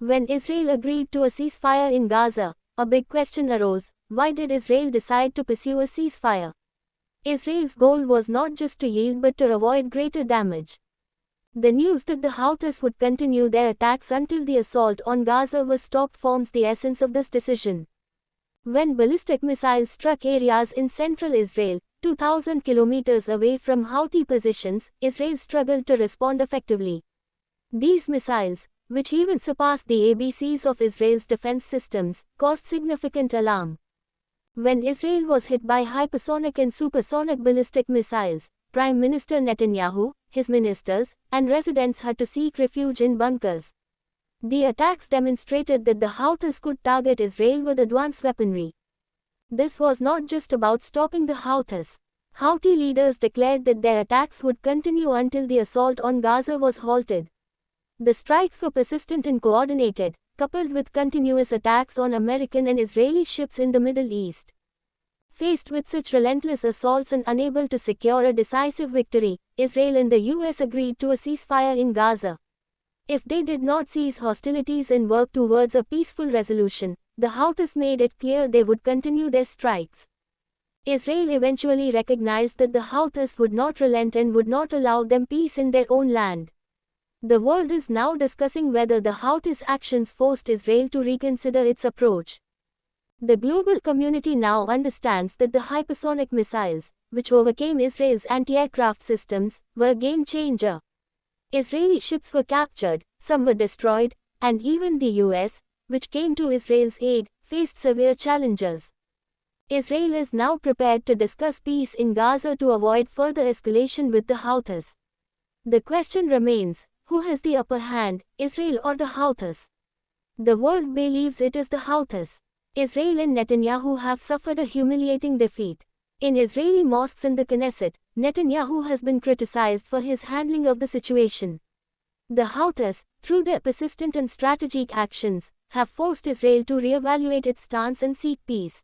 When Israel agreed to a ceasefire in Gaza, a big question arose: why did Israel decide to pursue a ceasefire? Israel's goal was not just to yield but to avoid greater damage. The news that the Houthis would continue their attacks until the assault on Gaza was stopped forms the essence of this decision. When ballistic missiles struck areas in central Israel, 2,000 kilometers away from Houthi positions, Israel struggled to respond effectively. These missiles, which even surpassed the ABCs of Israel's defense systems, caused significant alarm. When Israel was hit by hypersonic and supersonic ballistic missiles, Prime Minister Netanyahu, his ministers, and residents had to seek refuge in bunkers. The attacks demonstrated that the Houthis could target Israel with advanced weaponry. This was not just about stopping the Houthis. Houthi leaders declared that their attacks would continue until the assault on Gaza was halted. The strikes were persistent and coordinated, coupled with continuous attacks on American and Israeli ships in the Middle East. Faced with such relentless assaults and unable to secure a decisive victory, Israel and the US agreed to a ceasefire in Gaza. If they did not cease hostilities and work towards a peaceful resolution, the Houthis made it clear they would continue their strikes. Israel eventually recognized that the Houthis would not relent and would not allow them peace in their own land. The world is now discussing whether the Houthis' actions forced Israel to reconsider its approach. The global community now understands that the hypersonic missiles, which overcame Israel's anti-aircraft systems, were a game changer. Israeli ships were captured, some were destroyed, and even the US, which came to Israel's aid, faced severe challenges. Israel is now prepared to discuss peace in Gaza to avoid further escalation with the Houthis. The question remains: who has the upper hand, Israel or the Houthis? The world believes it is the Houthis. Israel and Netanyahu have suffered a humiliating defeat. In Israeli mosques and the Knesset, Netanyahu has been criticized for his handling of the situation. The Houthis, through their persistent and strategic actions, have forced Israel to reevaluate its stance and seek peace.